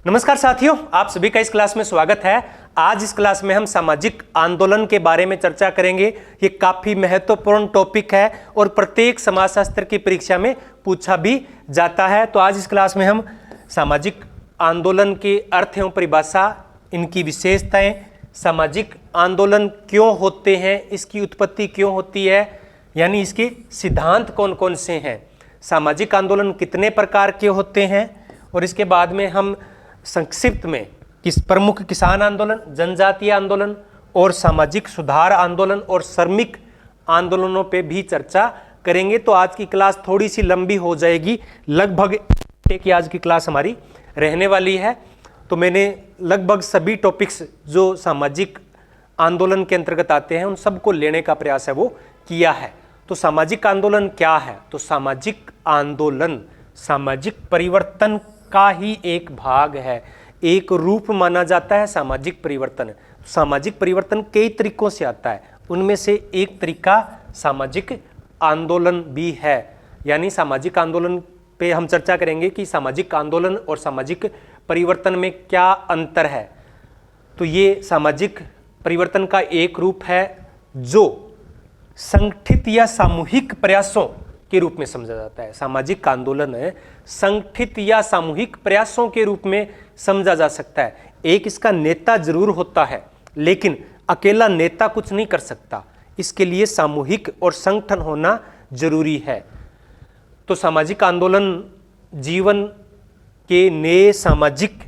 नमस्कार साथियों, आप सभी का इस क्लास में स्वागत है। आज इस क्लास में हम सामाजिक आंदोलन के बारे में चर्चा करेंगे। ये काफी महत्वपूर्ण टॉपिक है और प्रत्येक समाजशास्त्र की परीक्षा में पूछा भी जाता है। तो आज इस क्लास में हम सामाजिक आंदोलन के अर्थ एवं परिभाषा, इनकी विशेषताएं, सामाजिक आंदोलन क्यों होते हैं, इसकी उत्पत्ति क्यों होती है, यानी इसके सिद्धांत कौन कौन से हैं, सामाजिक आंदोलन कितने प्रकार के होते हैं, और इसके बाद में हम संक्षिप्त में प्रमुख किसान आंदोलन, जनजातीय आंदोलन और सामाजिक सुधार आंदोलन और श्रमिक आंदोलनों पे भी चर्चा करेंगे। तो आज की क्लास थोड़ी सी लंबी हो जाएगी, लगभग एक की आज की क्लास हमारी रहने वाली है। तो मैंने लगभग सभी टॉपिक्स जो सामाजिक आंदोलन के अंतर्गत आते हैं उन सबको लेने का प्रयास है वो किया है। तो सामाजिक आंदोलन क्या है? तो सामाजिक आंदोलन सामाजिक परिवर्तन का ही एक भाग है, एक रूप माना जाता है सामाजिक परिवर्तन। सामाजिक परिवर्तन कई तरीकों से आता है, उनमें से एक तरीका सामाजिक आंदोलन भी है। यानी सामाजिक आंदोलन पे हम चर्चा करेंगे कि सामाजिक आंदोलन और सामाजिक परिवर्तन में क्या अंतर है। तो ये सामाजिक परिवर्तन का एक रूप है जो संगठित या सामूहिक प्रयासों के रूप में समझा जाता है। सामाजिक आंदोलन संगठित या सामूहिक प्रयासों के रूप में समझा जा सकता है। एक इसका नेता जरूर होता है, लेकिन अकेला नेता कुछ नहीं कर सकता, इसके लिए सामूहिक और संगठन होना जरूरी है। तो सामाजिक आंदोलन जीवन के नए सामाजिक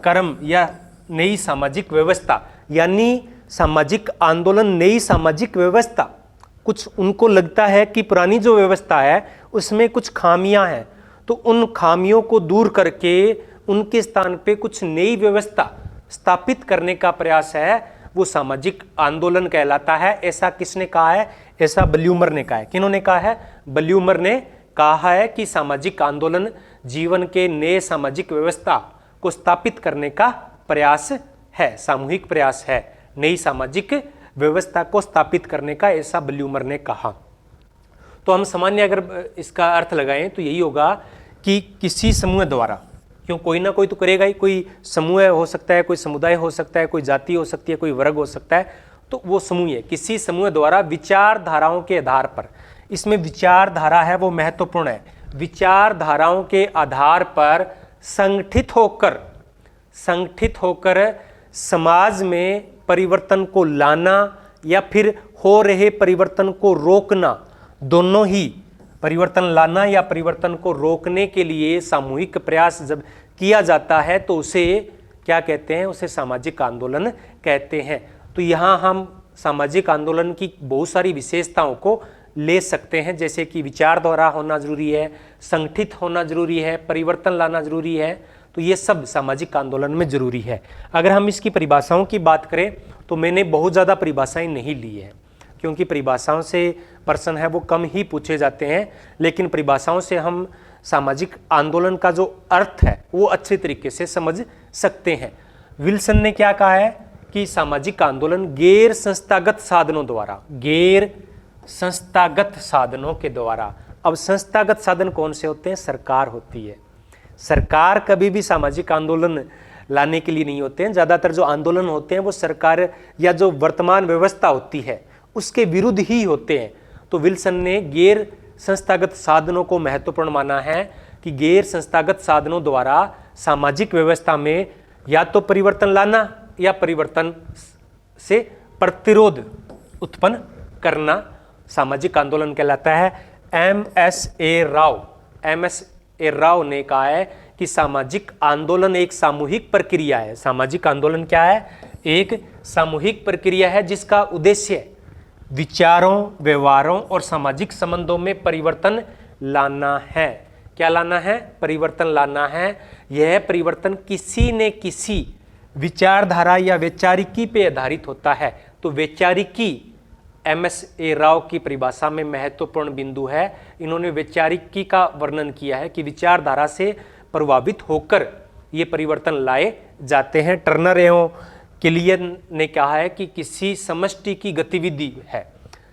कर्म या नई सामाजिक व्यवस्था, यानी सामाजिक आंदोलन नई सामाजिक व्यवस्था, कुछ उनको लगता है कि पुरानी जो व्यवस्था है उसमें कुछ खामियां हैं, तो उन खामियों को दूर करके उनके स्थान पे कुछ नई व्यवस्था स्थापित करने का प्रयास है, वो सामाजिक आंदोलन कहलाता है। ऐसा किसने कहा है? ऐसा ब्ल्यूमर ने कहा है। किन्होंने कहा है? ब्ल्यूमर ने कहा है कि सामाजिक आंदोलन जीवन के नए सामाजिक व्यवस्था को स्थापित करने का प्रयास है, सामूहिक प्रयास है, नई सामाजिक व्यवस्था को स्थापित करने का, ऐसा ब्ल्यूमर ने कहा। तो हम सामान्य अगर इसका अर्थ लगाएं तो यही होगा कि किसी समूह द्वारा, क्यों कोई ना कोई तो करेगा ही, कोई समूह हो सकता है, कोई समुदाय हो सकता है, कोई जाति हो सकती है, कोई वर्ग हो सकता है, तो वो समूह है। किसी समूह द्वारा विचारधाराओं के आधार पर, इसमें विचारधारा है वो महत्वपूर्ण है, विचारधाराओं के आधार पर संगठित होकर समाज में परिवर्तन को लाना या फिर हो रहे परिवर्तन को रोकना, दोनों ही, परिवर्तन लाना या परिवर्तन को रोकने के लिए सामूहिक प्रयास जब किया जाता है तो उसे क्या कहते हैं? उसे सामाजिक आंदोलन कहते हैं। तो यहाँ हम सामाजिक आंदोलन की बहुत सारी विशेषताओं को ले सकते हैं, जैसे कि विचारधारा होना जरूरी है, संगठित होना जरूरी है, परिवर्तन लाना जरूरी है। तो ये सब सामाजिक आंदोलन में जरूरी है। अगर हम इसकी परिभाषाओं की बात करें तो मैंने बहुत ज़्यादा परिभाषाएं नहीं ली है, क्योंकि परिभाषाओं से प्रश्न है वो कम ही पूछे जाते हैं, लेकिन परिभाषाओं से हम सामाजिक आंदोलन का जो अर्थ है वो अच्छे तरीके से समझ सकते हैं। विल्सन ने क्या कहा है कि सामाजिक आंदोलन गैर संस्थागत साधनों द्वारा, गैर संस्थागत साधनों के द्वारा। अब संस्थागत साधन कौन से होते हैं? सरकार होती है। सरकार कभी भी सामाजिक आंदोलन लाने के लिए नहीं होते हैं। ज़्यादातर जो आंदोलन होते हैं वो सरकार या जो वर्तमान व्यवस्था होती है उसके विरुद्ध ही होते हैं। तो विल्सन ने गैर संस्थागत साधनों को महत्वपूर्ण माना है कि गैर संस्थागत साधनों द्वारा सामाजिक व्यवस्था में या तो परिवर्तन लाना या परिवर्तन से प्रतिरोध उत्पन्न करना सामाजिक आंदोलन कहलाता है। एम.एस.ए. राव ने कहा है कि सामाजिक आंदोलन एक सामूहिक प्रक्रिया है। सामाजिक आंदोलन क्या है? एक सामूहिक प्रक्रिया है जिसका उद्देश्य विचारों, व्यवहारों और सामाजिक संबंधों में परिवर्तन लाना है। क्या लाना है? परिवर्तन लाना है। यह परिवर्तन किसी न किसी विचारधारा या वैचारिकी पे आधारित होता है। तो वैचारिकी एम.एस.ए. राव की परिभाषा में महत्वपूर्ण बिंदु है। इन्होंने वैचारिकी का वर्णन किया है कि विचारधारा से प्रभावित होकर ये परिवर्तन लाए जाते हैं। टर्नर एवं किलियन ने कहा है कि किसी समष्टि की गतिविधि है।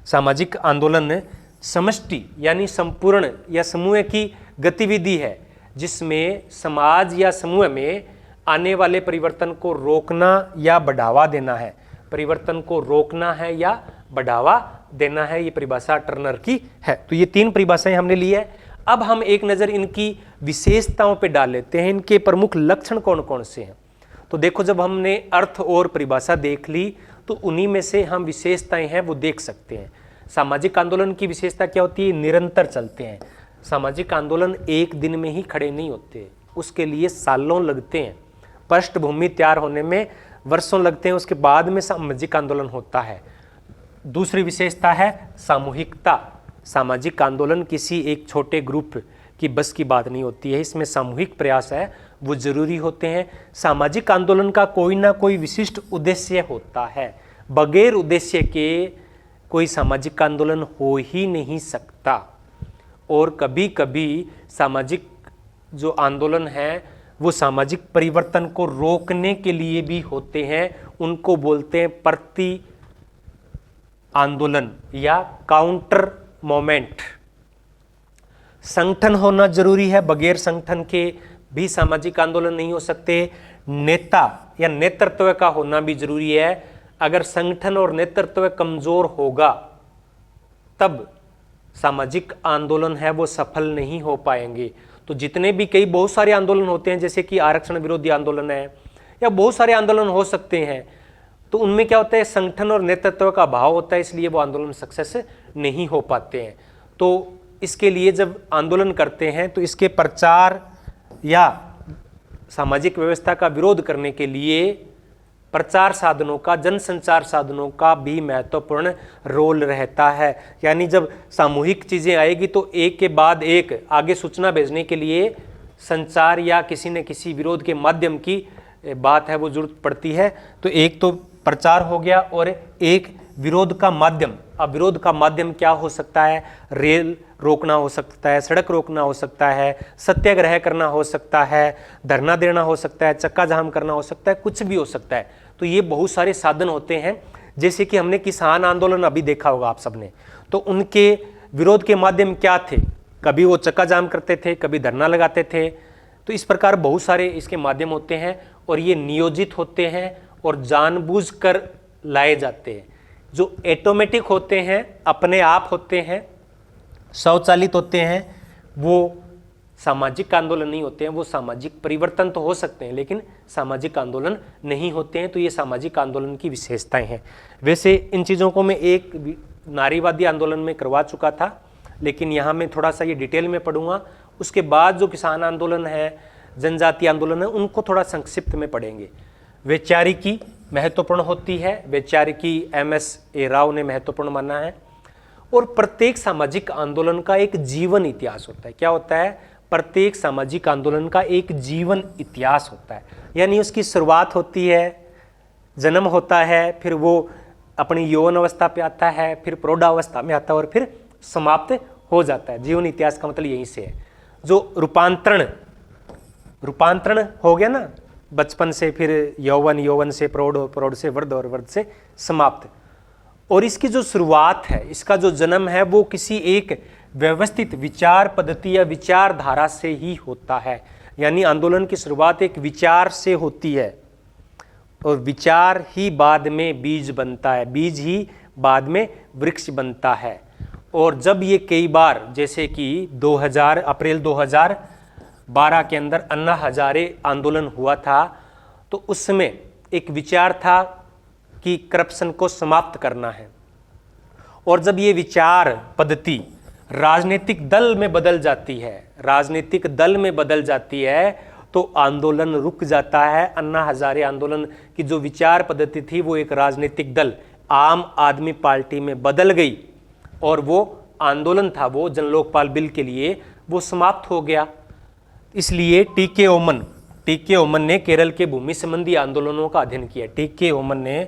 सामाजिक आंदोलन समष्टि यानी संपूर्ण या समूह की गतिविधि है जिसमें समाज या समूह में आने वाले परिवर्तन को रोकना या बढ़ावा देना है। परिवर्तन को रोकना है या बढ़ावा देना है, ये परिभाषा टर्नर की है। तो ये 3 परिभाषाएं हमने ली है। अब हम एक नज़र इनकी विशेषताओं पे डाल लेते हैं, इनके प्रमुख लक्षण कौन कौन से हैं। तो देखो, जब हमने अर्थ और परिभाषा देख ली तो उन्हीं में से हम विशेषताएं हैं वो देख सकते हैं। सामाजिक आंदोलन की विशेषता क्या होती है? निरंतर चलते हैं। सामाजिक आंदोलन एक दिन में ही खड़े नहीं होते, उसके लिए सालों लगते हैं, पृष्ठभूमि तैयार होने में वर्षों लगते हैं, उसके बाद में सामाजिक आंदोलन होता है। दूसरी विशेषता है सामूहिकता। सामाजिक आंदोलन किसी एक छोटे ग्रुप की बस की बात नहीं होती है, इसमें सामूहिक प्रयास है वो जरूरी होते हैं। सामाजिक आंदोलन का कोई ना कोई विशिष्ट उद्देश्य होता है, बगैर उद्देश्य के कोई सामाजिक आंदोलन हो ही नहीं सकता। और कभी कभी सामाजिक जो आंदोलन है वो सामाजिक परिवर्तन को रोकने के लिए भी होते हैं, उनको बोलते हैं प्रति आंदोलन या काउंटर मोमेंट। संगठन होना जरूरी है, बगैर संगठन के भी सामाजिक आंदोलन नहीं हो सकते। नेता या नेतृत्व का होना भी जरूरी है। अगर संगठन और नेतृत्व कमजोर होगा तब सामाजिक आंदोलन है वो सफल नहीं हो पाएंगे। तो जितने भी बहुत सारे आंदोलन होते हैं, जैसे कि आरक्षण विरोधी आंदोलन है या बहुत सारे आंदोलन हो सकते हैं, तो उनमें क्या होता है? संगठन और नेतृत्व का अभाव होता है, इसलिए वो आंदोलन सक्सेस नहीं हो पाते हैं। तो इसके लिए जब आंदोलन करते हैं तो इसके प्रचार या सामाजिक व्यवस्था का विरोध करने के लिए प्रचार साधनों का, जनसंचार साधनों का भी महत्वपूर्ण रोल रहता है। यानी जब सामूहिक चीज़ें आएगी तो एक के बाद एक आगे सूचना भेजने के लिए संचार या किसी न किसी विरोध के माध्यम की बात है वो जरूरत पड़ती है। तो एक तो प्रचार हो गया और एक विरोध का माध्यम। अब विरोध का माध्यम क्या हो सकता है? रेल रोकना हो सकता है, सड़क रोकना हो सकता है, सत्याग्रह करना हो सकता है, धरना देना हो सकता है, चक्का जाम करना हो सकता है, कुछ भी हो सकता है। तो ये बहुत सारे साधन होते हैं। जैसे कि हमने किसान आंदोलन अभी देखा होगा आप सबने, तो उनके विरोध के माध्यम क्या थे? कभी वो चक्का जाम करते थे, कभी धरना लगाते थे। तो इस प्रकार बहुत सारे इसके माध्यम होते हैं और ये नियोजित होते हैं और जानबूझकर लाए जाते हैं। जो ऑटोमेटिक होते हैं, अपने आप होते हैं, स्वचालित होते हैं, वो सामाजिक आंदोलन नहीं होते हैं। वो सामाजिक परिवर्तन तो हो सकते हैं लेकिन सामाजिक आंदोलन नहीं होते हैं। तो ये सामाजिक आंदोलन की विशेषताएं हैं। वैसे इन चीज़ों को मैं एक नारीवादी आंदोलन में करवा चुका था, लेकिन यहाँ मैं थोड़ा सा ये डिटेल में पढ़ूंगा। उसके बाद जो किसान आंदोलन है, जनजाति आंदोलन है, उनको थोड़ा संक्षिप्त में पढ़ेंगे। वैचारिकी महत्वपूर्ण होती है। वैचारिकी MS राव ने महत्वपूर्ण माना है। और प्रत्येक सामाजिक आंदोलन का एक जीवन इतिहास होता है। क्या होता है? प्रत्येक सामाजिक आंदोलन का एक जीवन इतिहास होता है। यानी उसकी शुरुआत होती है, जन्म होता है, फिर वो अपनी यौवन अवस्था पे आता है, फिर प्रौढ़ावस्था में आता है और फिर समाप्त हो जाता है। जीवन इतिहास का मतलब यहीं से है। जो रूपांतरण हो गया ना, बचपन से फिर यौवन, यौवन से प्रौढ़, प्रौढ़ से वृद्ध और वृद्ध से समाप्त। और इसकी जो शुरुआत है, इसका जो जन्म है, वो किसी एक व्यवस्थित विचार पद्धति या विचारधारा से ही होता है। यानी आंदोलन की शुरुआत एक विचार से होती है और विचार ही बाद में बीज बनता है, बीज ही बाद में वृक्ष बनता है। और जब ये कई बार, जैसे कि अप्रैल 2012 के अंदर अन्ना हजारे आंदोलन हुआ था, तो उसमें एक विचार था कि करप्शन को समाप्त करना है। और जब ये विचार पद्धति राजनीतिक दल में बदल जाती है, तो आंदोलन रुक जाता है। अन्ना हजारे आंदोलन की जो विचार पद्धति थी वो एक राजनीतिक दल आम आदमी पार्टी में बदल गई और वो आंदोलन था, वो जन लोकपाल बिल के लिए, वो समाप्त हो गया। इसलिए टी.के. ओमन ने केरल के भूमि संबंधी आंदोलनों का अध्ययन किया। टी.के. ओमन ने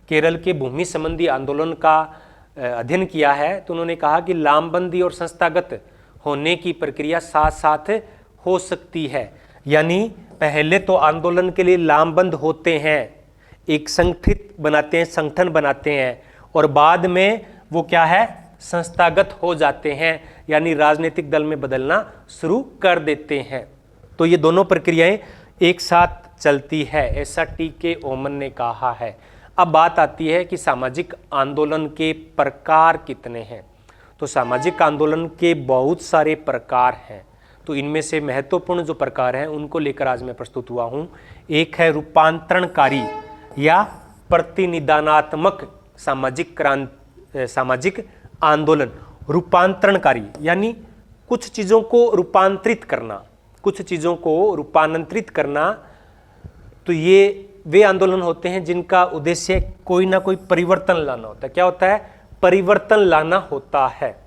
केरल के भूमि संबंधी आंदोलन का अध्ययन किया है। तो उन्होंने कहा कि लामबंदी और संस्थागत होने की प्रक्रिया साथ साथ हो सकती है। यानी पहले तो आंदोलन के लिए लामबंद होते हैं, एक संगठित बनाते हैं, संगठन बनाते हैं, और बाद में वो क्या है, संस्थागत हो जाते हैं, यानी राजनीतिक दल में बदलना शुरू कर देते हैं। तो ये दोनों प्रक्रियाएं एक साथ चलती है, ऐसा टी.के. ओमन ने कहा है। अब बात आती है कि सामाजिक आंदोलन के प्रकार कितने हैं। तो सामाजिक आंदोलन के बहुत सारे प्रकार हैं, तो इनमें से महत्वपूर्ण जो प्रकार हैं उनको लेकर आज मैं प्रस्तुत हुआ हूँ। एक है रूपांतरणकारी या प्रतिनिदानात्मक सामाजिक आंदोलन। रूपांतरणकारी यानी कुछ चीज़ों को रूपांतरित करना, कुछ चीज़ों को रूपांतरित करना। तो ये वे आंदोलन होते हैं जिनका उद्देश्य कोई ना कोई परिवर्तन लाना होता है। क्या होता है? परिवर्तन लाना होता है।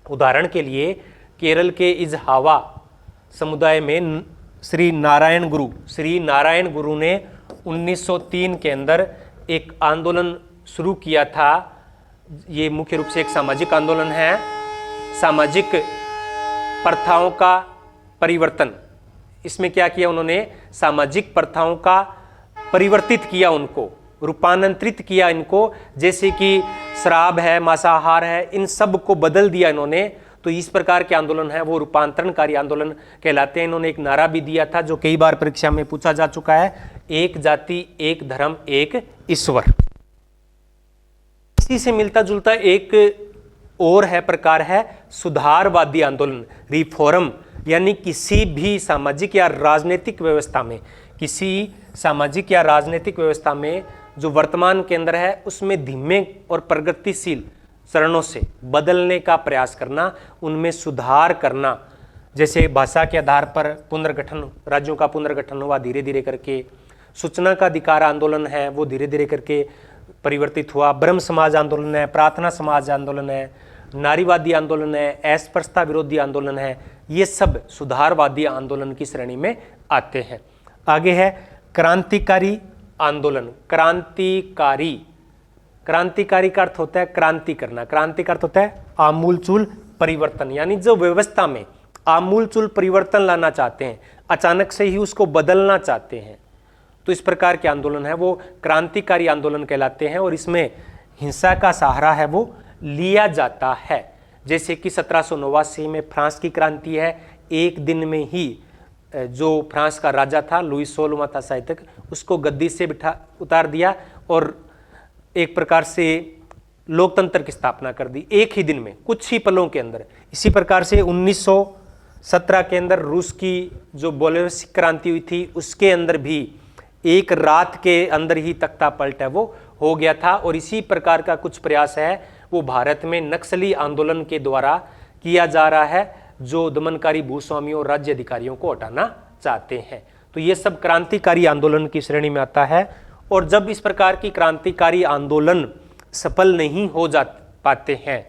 उदाहरण के लिए केरल के इजहावा समुदाय में श्री नारायण गुरु ने 1903 के अंदर एक आंदोलन शुरू किया था। ये मुख्य रूप से एक सामाजिक आंदोलन है, सामाजिक प्रथाओं का परिवर्तन। इसमें क्या किया उन्होंने? सामाजिक प्रथाओं का परिवर्तित किया, उनको रूपांतरित किया इनको, जैसे कि शराब है, मांसाहार है, इन सब को बदल दिया इन्होंने। तो इस प्रकार के आंदोलन है वो रूपांतरणकारी आंदोलन कहलाते हैं। इन्होंने एक नारा भी दिया था जो कई बार परीक्षा में पूछा जा चुका है, एक जाति एक धर्म एक ईश्वर। इसी से मिलता जुलता एक और है प्रकार है सुधारवादी आंदोलन, रिफॉर्म। यानी किसी भी सामाजिक या राजनीतिक व्यवस्था में, किसी सामाजिक या राजनीतिक व्यवस्था में जो वर्तमान के अंदर है उसमें धीमे और प्रगतिशील चरणों से बदलने का प्रयास करना, उनमें सुधार करना। जैसे भाषा के आधार पर पुनर्गठन, राज्यों का पुनर्गठन हुआ धीरे धीरे करके। सूचना का अधिकार आंदोलन है वो धीरे धीरे करके परिवर्तित हुआ। ब्रह्म समाज आंदोलन है, प्रार्थना समाज आंदोलन है, नारीवादी आंदोलन है, अस्पृश्यता विरोधी आंदोलन है। ये सब सुधारवादी आंदोलन की श्रेणी में आते हैं। आगे है क्रांतिकारी आंदोलन। क्रांतिकारी का अर्थ होता है क्रांति करना। क्रांति का अर्थ होता है आमूलचूल परिवर्तन, यानी जो व्यवस्था में आमूलचूल परिवर्तन लाना चाहते हैं, अचानक से ही उसको बदलना चाहते हैं, तो इस प्रकार के आंदोलन है वो क्रांतिकारी आंदोलन कहलाते हैं। और इसमें हिंसा का सहारा है वो लिया जाता है। जैसे कि 1789 में फ्रांस की क्रांति है। एक दिन में ही जो फ्रांस का राजा था, लुई 16वां था शायद तक, उसको गद्दी से उतार दिया और एक प्रकार से लोकतंत्र की स्थापना कर दी एक ही दिन में, कुछ ही पलों के अंदर। इसी प्रकार से 1917 के अंदर रूस की जो बोल्शेविक क्रांति हुई थी, उसके अंदर भी एक रात के अंदर ही तख्ता पलट है वो हो गया था। और इसी प्रकार का कुछ प्रयास है वो भारत में नक्सली आंदोलन के द्वारा किया जा रहा है, जो दमनकारी भूस्वामियों और राज्य अधिकारियों को हटाना चाहते हैं। तो ये सब क्रांतिकारी आंदोलन की श्रेणी में आता है। और जब इस प्रकार की क्रांतिकारी आंदोलन सफल नहीं हो पाते हैं,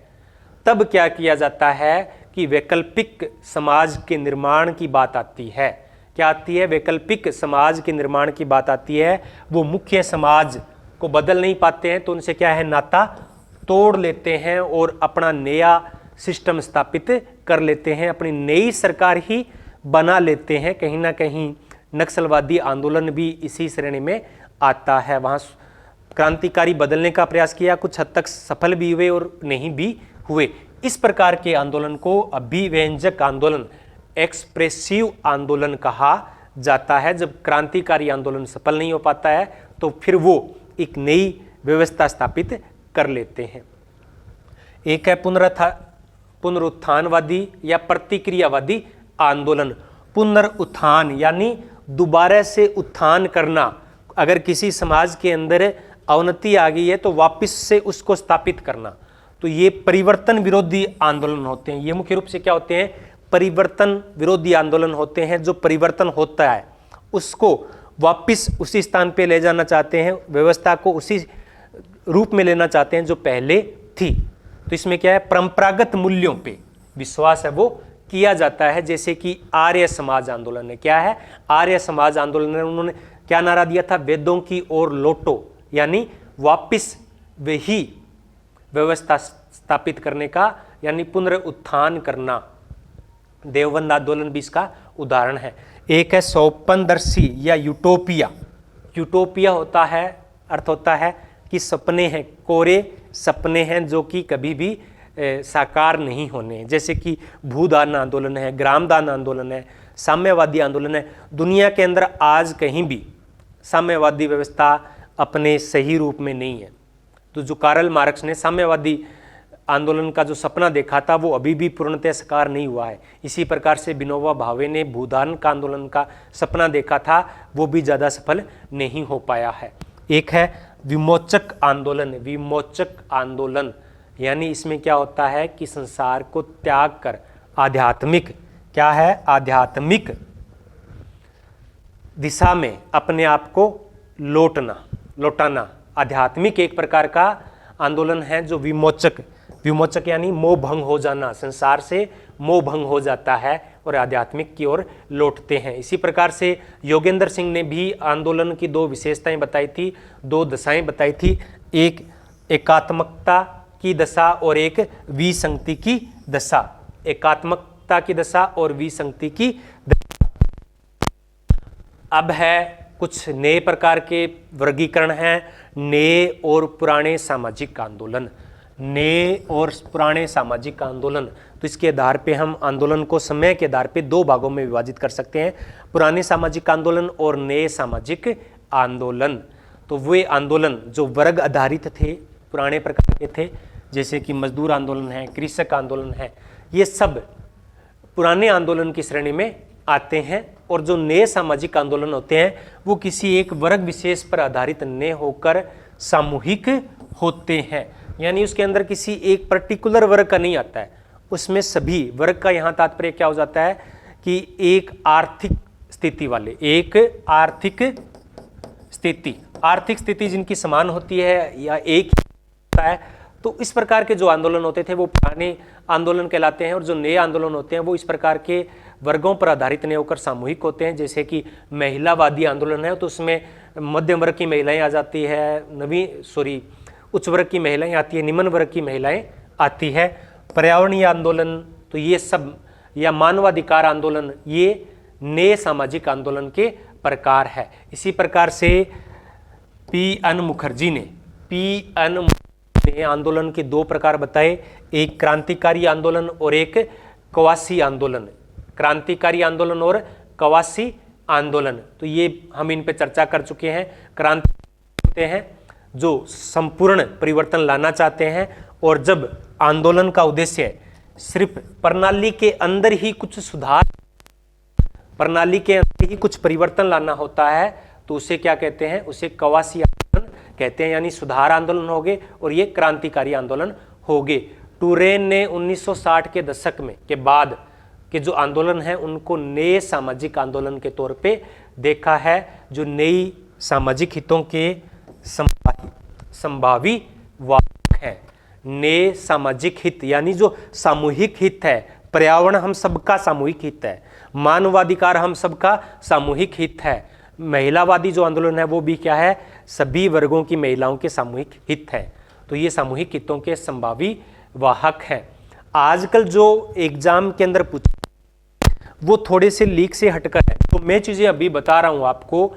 तब क्या किया जाता है कि वैकल्पिक समाज के निर्माण की बात आती है। क्या आती है? वैकल्पिक समाज के निर्माण की बात आती है। वो मुख्य समाज को बदल नहीं पाते हैं तो उनसे क्या है, नाता तोड़ लेते हैं और अपना नया सिस्टम स्थापित कर लेते हैं, अपनी नई सरकार ही बना लेते हैं। कहीं ना कहीं नक्सलवादी आंदोलन भी इसी श्रेणी में आता है। वहाँ क्रांतिकारी बदलने का प्रयास किया, कुछ हद तक सफल भी हुए और नहीं भी हुए। इस प्रकार के आंदोलन को अभिव्यंजक आंदोलन, एक्सप्रेसिव आंदोलन कहा जाता है। जब क्रांतिकारी आंदोलन सफल नहीं हो पाता है तो फिर वो एक नई व्यवस्था स्थापित कर लेते हैं। एक है पुनरुत्थानवादी या प्रतिक्रियावादी आंदोलन। पुनरुत्थान यानी दोबारा से उत्थान करना। अगर किसी समाज के अंदर अवनति आ गई है तो वापस से उसको स्थापित करना। तो ये परिवर्तन विरोधी आंदोलन होते हैं। ये मुख्य रूप से क्या होते हैं? परिवर्तन विरोधी आंदोलन होते हैं। जो परिवर्तन होता है उसको वापस उसी स्थान पे ले जाना चाहते हैं, व्यवस्था को उसी रूप में लेना चाहते हैं जो पहले थी। तो इसमें क्या है? परंपरागत मूल्यों पे विश्वास है वो किया जाता है। जैसे कि आर्य समाज आंदोलन है। क्या है? आर्य समाज आंदोलन है। उन्होंने क्या नारा दिया था? वेदों की ओर लौटो, यानी वापस वही व्यवस्था स्थापित करने का, यानी पुनरुत्थान करना। देवबंद आंदोलन भी इसका उदाहरण है। एक है स्वप्नदर्शी या यूटोपिया। यूटोपिया होता है, अर्थ होता है कि सपने हैं, कोरे सपने हैं जो कि कभी भी साकार नहीं होने। जैसे कि भूदान आंदोलन है, ग्रामदान आंदोलन है, साम्यवादी आंदोलन है। दुनिया के अंदर आज कहीं भी साम्यवादी व्यवस्था अपने सही रूप में नहीं है। तो जो कार्ल मार्क्स ने साम्यवादी आंदोलन का जो सपना देखा था वो अभी भी पूर्णतः साकार नहीं हुआ है। इसी प्रकार से विनोबा भावे ने भूदान का आंदोलन का सपना देखा था, वो भी ज़्यादा सफल नहीं हो पाया है। एक है विमोचक आंदोलन। विमोचक आंदोलन यानी इसमें क्या होता है कि संसार को त्याग कर आध्यात्मिक, क्या है, आध्यात्मिक दिशा में अपने आप को लौटाना। आध्यात्मिक एक प्रकार का आंदोलन है जो विमोचक यानी मोह भंग हो जाना, संसार से मोह भंग हो जाता है और आध्यात्मिक की ओर लौटते हैं। इसी प्रकार से योगेंद्र सिंह ने भी आंदोलन की दो विशेषताएं बताई थी, दो दशाएं बताई थी, एक एकात्मकता की दशा और एक विसंगति की दशा। एकात्मकता की दशा और विसंगति की दशा। अब है कुछ नए प्रकार के वर्गीकरण हैं, नए और पुराने सामाजिक आंदोलन। नए और पुराने सामाजिक आंदोलन, तो इसके आधार पे हम आंदोलन को समय के आधार पे दो भागों में विभाजित कर सकते हैं, पुराने सामाजिक आंदोलन और नए सामाजिक आंदोलन। तो वे आंदोलन जो वर्ग आधारित थे, पुराने प्रकार के थे, जैसे कि मजदूर आंदोलन है, कृषक आंदोलन है, ये सब पुराने आंदोलन की श्रेणी में आते हैं। और जो नए सामाजिक आंदोलन होते हैं वो किसी एक वर्ग विशेष पर आधारित न होकर सामूहिक होते हैं, यानी उसके अंदर किसी एक पर्टिकुलर वर्ग का नहीं आता है, उसमें सभी वर्ग का। यहाँ तात्पर्य क्या हो जाता है कि एक आर्थिक स्थिति वाले, एक आर्थिक स्थिति जिनकी समान होती है या एक होता है, तो इस प्रकार के जो आंदोलन होते थे वो पुराने आंदोलन कहलाते हैं। और जो नए आंदोलन होते हैं वो इस प्रकार के वर्गों पर आधारित नहीं होकर सामूहिक होते हैं। जैसे कि महिलावादी आंदोलन है तो उसमें मध्यम वर्ग की महिलाएं आ जाती है, उच्च वर्ग की महिलाएं आती है, निम्न वर्ग की महिलाएं आती है। पर्यावरणीय आंदोलन, तो ये सब, या मानवाधिकार आंदोलन, ये नए सामाजिक आंदोलन के प्रकार है। इसी प्रकार से P.N. मुखर्जी ने आंदोलन के दो प्रकार बताए, एक क्रांतिकारी आंदोलन और एक कवासी आंदोलन। क्रांतिकारी आंदोलन और कवासी आंदोलन, तो ये हम इन पे चर्चा कर चुके हैं। क्रांति होते हैं जो संपूर्ण परिवर्तन लाना चाहते हैं, और जब आंदोलन का उद्देश्य सिर्फ प्रणाली के अंदर ही कुछ सुधार, प्रणाली के अंदर ही कुछ परिवर्तन लाना होता है, तो उसे क्या कहते हैं, उसे कवासी आंदोलन कहते हैं, यानी सुधार आंदोलन हो गए और ये क्रांतिकारी आंदोलन हो गए। टूरेन ने 1960 के दशक में के बाद के जो आंदोलन है उनको नए सामाजिक आंदोलन के तौर पे देखा है, जो नई सामाजिक हितों के संभावी वाहक हैं। नए सामाजिक हित यानी जो सामूहिक हित है, पर्यावरण हम सबका सामूहिक हित है, मानवाधिकार हम सबका सामूहिक हित है। महिलावादी जो आंदोलन है वो भी क्या है, सभी वर्गों की महिलाओं के सामूहिक हित है। तो ये सामूहिक हितों के संभावी वाहक हैं। आजकल जो एग्जाम के अंदर पूछा वो थोड़े से लीक से हटकर है, तो मैं चीजें अभी बता रहा हूं आपको।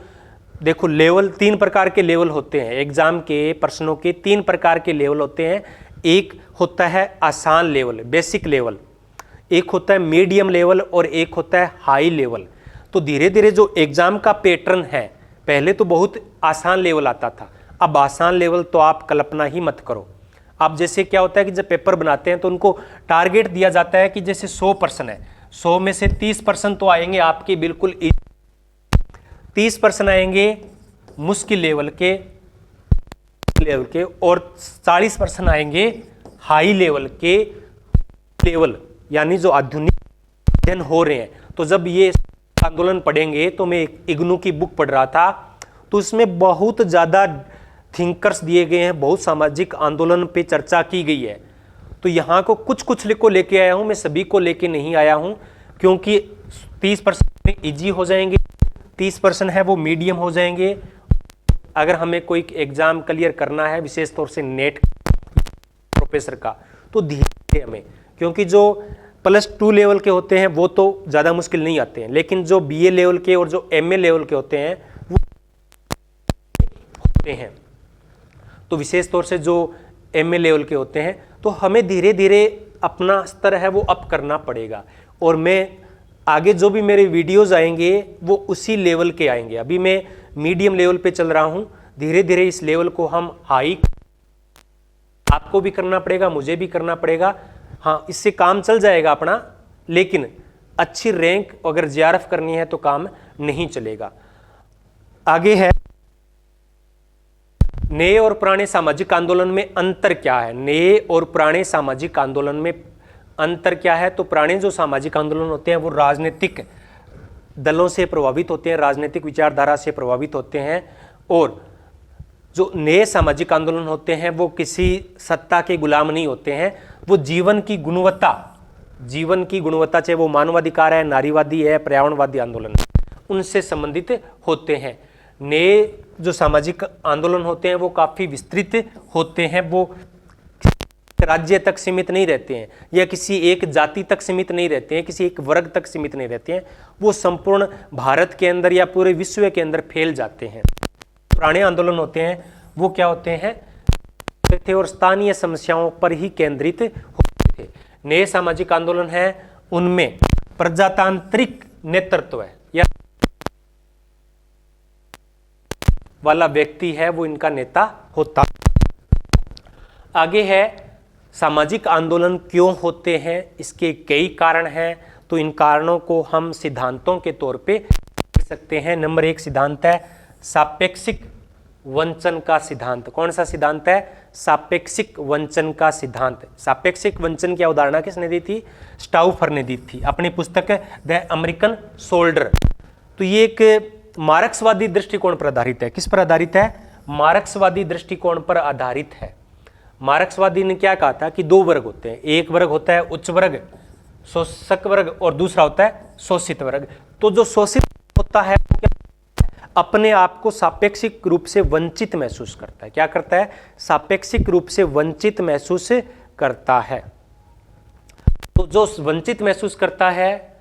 देखो, लेवल, तीन प्रकार के लेवल होते हैं एग्जाम के प्रश्नों के, तीन प्रकार के लेवल होते हैं। एक होता है आसान लेवल, बेसिक लेवल, एक होता है मीडियम लेवल और एक होता है हाई लेवल। तो धीरे धीरे जो एग्जाम का पैटर्न है, पहले तो बहुत आसान लेवल आता था, अब आसान लेवल तो आप कल्पना ही मत करो। अब जैसे क्या होता है कि जब पेपर बनाते हैं तो उनको टारगेट दिया जाता है कि जैसे 100 प्रश्न है, 100 में से 30 प्रश्न तो आएंगे आपके बिल्कुल 30 प्रश्न आएंगे मुश्किल लेवल के और 40 प्रश्न आएंगे हाई लेवल के, यानी जो आधुनिक अध्ययन हो रहे हैं। तो जब ये आंदोलन पढ़ेंगे, तो मैं इग्नू की बुक पढ़ रहा था, तो उसमें बहुत ज़्यादा थिंकर्स दिए गए हैं, बहुत सामाजिक आंदोलन पे चर्चा की गई है। तो यहाँ को कुछ को लेके आया हूँ, मैं सभी को लेके नहीं आया हूँ, क्योंकि 30% ईजी हो जाएंगे, 30% है वो मीडियम हो जाएंगे। अगर हमें कोई एग्जाम क्लियर करना है, विशेष तौर से नेट प्रोफेसर का, तो धीरे हमें, क्योंकि जो +2 लेवल के होते हैं वो तो ज़्यादा मुश्किल नहीं आते हैं, लेकिन जो BA लेवल के और जो MA लेवल के होते हैं वो होते हैं। तो विशेष तौर से जो MA लेवल के होते हैं, तो हमें धीरे धीरे अपना स्तर है वो अप करना पड़ेगा। और मैं आगे जो भी मेरे वीडियोस आएंगे वो उसी लेवल के आएंगे। अभी मैं मीडियम लेवल पे चल रहा हूं, धीरे धीरे इस लेवल को हम हाई, आपको भी करना पड़ेगा, मुझे भी करना पड़ेगा। हाँ, इससे काम चल जाएगा अपना, लेकिन अच्छी रैंक अगर जेआरएफ करनी है तो काम नहीं चलेगा। आगे है नए और पुराने सामाजिक आंदोलन में अंतर क्या है। नए और पुराने सामाजिक आंदोलन में अंतर क्या है? तो पुराने जो सामाजिक आंदोलन होते हैं वो राजनीतिक दलों से प्रभावित होते हैं, राजनीतिक विचारधारा से प्रभावित होते हैं, और जो नए सामाजिक आंदोलन होते हैं वो किसी सत्ता के गुलाम नहीं होते हैं, वो जीवन की गुणवत्ता चाहे वो मानवाधिकार है, नारीवादी है, पर्यावरणवादी आंदोलन है, उनसे संबंधित होते हैं। नए जो सामाजिक आंदोलन होते हैं वो काफ़ी विस्तृत होते हैं, वो राज्य तक सीमित नहीं रहते हैं या किसी एक जाति तक सीमित नहीं रहते हैं, किसी एक वर्ग तक सीमित नहीं रहते हैं, वो संपूर्ण भारत के अंदर या पूरे विश्व के अंदर फैल जाते हैं। पुराने आंदोलन होते हैं वो क्या होते हैं थे और स्थानीय समस्याओं पर ही केंद्रित होते थे। नए सामाजिक आंदोलन हैं उनमें प्रजातांत्रिक नेतृत्व है या वाला व्यक्ति है वो इनका नेता होता। आगे है सामाजिक आंदोलन क्यों होते हैं, इसके कई कारण हैं, तो इन कारणों को हम सिद्धांतों के तौर पे देख सकते हैं। नंबर 1 सिद्धांत है सापेक्षिक वंचन का सिद्धांत। कौन सा सिद्धांत है? सापेक्षिक वंचन का सिद्धांत। सापेक्षिक वंचन की अवधारणा किसने दी थी? स्टाउफर ने दी थी अपनी पुस्तक द अमेरिकन सोल्डर। तो ये एक मार्क्सवादी दृष्टिकोण पर आधारित है। किस पर आधारित है? मार्क्सवादी दृष्टिकोण पर आधारित है। मार्क्सवादी ने क्या कहा था कि 2 वर्ग होते हैं, एक वर्ग होता है उच्च वर्ग, शोषक वर्ग, और दूसरा होता है शोषित वर्ग। तो जो शोषित होता है वो क्या अपने आप को सापेक्षिक रूप से वंचित महसूस करता है। क्या करता है? सापेक्षिक रूप से वंचित महसूस करता है। तो जो वंचित महसूस करता है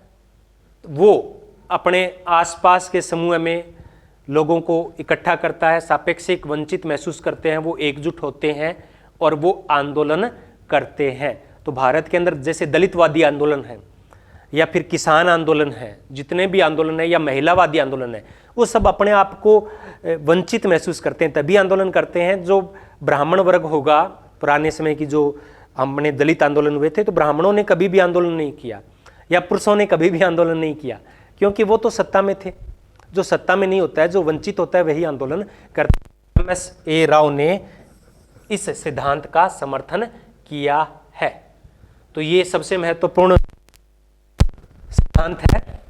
वो अपने आसपास के समूह में लोगों को इकट्ठा करता है, सापेक्षिक वंचित महसूस करते हैं, वो एकजुट होते हैं और वो आंदोलन करते हैं। तो भारत के अंदर जैसे दलितवादी आंदोलन है या फिर किसान आंदोलन है, जितने भी आंदोलन है या महिलावादी आंदोलन है, वो सब अपने आप को वंचित महसूस करते हैं, तभी आंदोलन करते हैं। जो ब्राह्मण वर्ग होगा, पुराने समय की जो हमने दलित आंदोलन हुए थे, तो ब्राह्मणों ने कभी भी आंदोलन नहीं किया या पुरुषों ने कभी भी आंदोलन नहीं किया, क्योंकि वो तो सत्ता में थे। जो सत्ता में नहीं होता है, जो वंचित होता है, वही आंदोलन करता है। MS राव ने इस सिद्धांत का समर्थन किया है। तो ये सबसे महत्वपूर्ण सिद्धांत है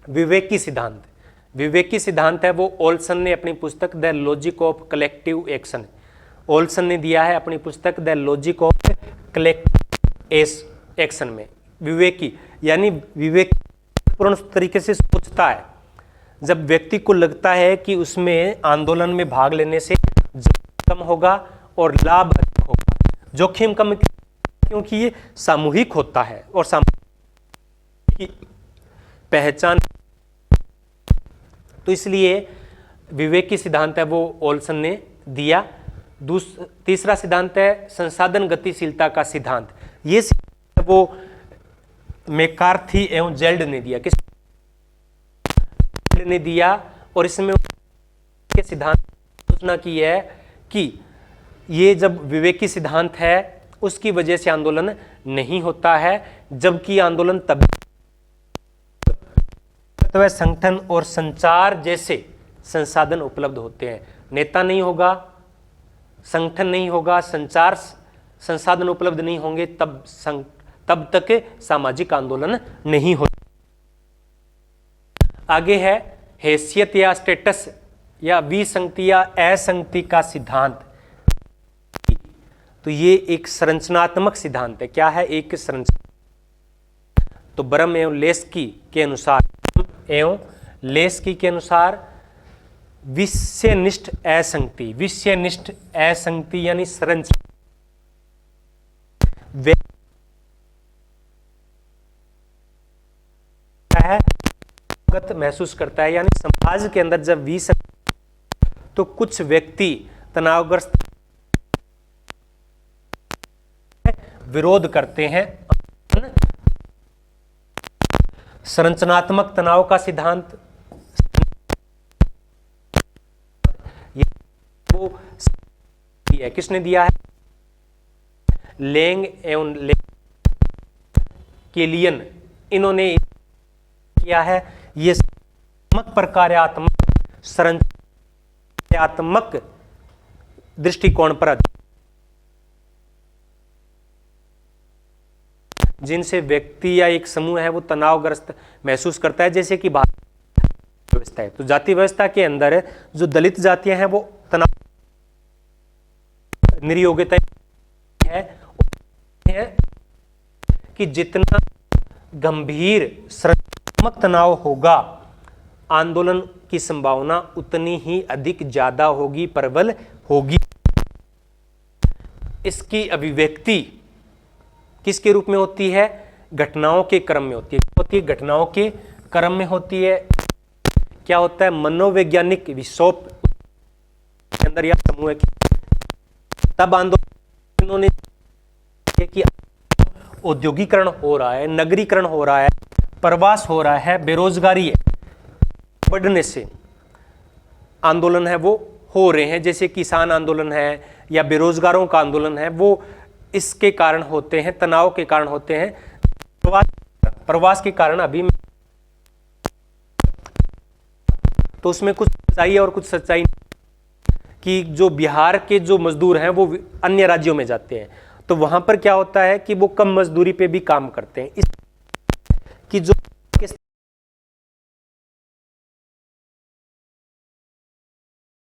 विवेकी सिद्धांत। विवेकी सिद्धांत है वो ओल्सन ने अपनी पुस्तक the logic of collective action, Olson ने दिया है अपनी पुस्तक the logic of collective action में। विवेकी यानी विवेक पूर्ण तरीके से सोचता है। जब व्यक्ति को लगता है कि उसमें आंदोलन में भाग लेने से जोखिम कम होगा और लाभ अधिक होगा। जोखिम कम क्योंकि ये सामूहिक होता है और सामूहिक की पहचान, तो इसलिए विवेकी सिद्धांत है वो ओल्सन ने दिया। तीसरा सिद्धांत है संसाधन गतिशीलता का सिद्धांत। ये वो मैकार्थी एवं जेल्ड ने दिया। किस ने दिया? और इसमें के सिद्धांत सूचना की है कि ये जब विवेकी सिद्धांत है उसकी वजह से आंदोलन नहीं होता है, जबकि आंदोलन तभी संगठन और संचार जैसे संसाधन उपलब्ध होते हैं। नेता नहीं होगा, संगठन नहीं होगा, संचार संसाधन उपलब्ध नहीं होंगे, तब तक सामाजिक आंदोलन नहीं होता। आगे है हैसियत या स्टेटस या विसंगति या असंगति का सिद्धांत। तो ये एक संरचनात्मक सिद्धांत है। क्या है? एक संरचना। तो ब्रम एवं लेस्की के अनुसार विषयनिष्ठ असंगति यानी संरचना है महसूस करता है, यानी समाज के अंदर जब तो कुछ व्यक्ति तनावग्रस्त विरोध करते हैं। संरचनात्मक तनाव का सिद्धांत, वो है किसने दिया है? लेंग एवं केलियन, इन्होंने किया है। ये प्रकार्यात्मक संरचनात्मक दृष्टिकोण पर जिनसे व्यक्ति या एक समूह है वो तनावग्रस्त महसूस करता है, जैसे कि भारत व्यवस्था है। तो जाति व्यवस्था के अंदर जो दलित जातियां हैं वो तनाव निरयोग्यता है कि जितना गंभीर संरचनात्मक तनाव होगा, आंदोलन की संभावना उतनी ही अधिक ज्यादा होगी, प्रबल होगी। इसकी अभिव्यक्ति किसके रूप में होती है? घटनाओं के क्रम में होती है। घटनाओं के क्रम में होती है। क्या होता है? मनोवैज्ञानिक विक्षोभ के अंदर या समूह की तब आंदोलन ने कि औद्योगिकरण हो रहा है, नगरीकरण हो रहा है, प्रवास हो रहा है, बेरोजगारी बढ़ने से आंदोलन है वो हो रहे हैं, जैसे किसान आंदोलन है या बेरोजगारों का आंदोलन है, वो इसके कारण होते हैं, तनाव के कारण होते हैं। प्रवास के कारण अभी तो उसमें कुछ सच्चाई है और कुछ सच्चाई कि जो बिहार के जो मजदूर हैं वो अन्य राज्यों में जाते हैं, तो वहां पर क्या होता है कि वो कम मजदूरी पे भी काम करते हैं। इस कि जो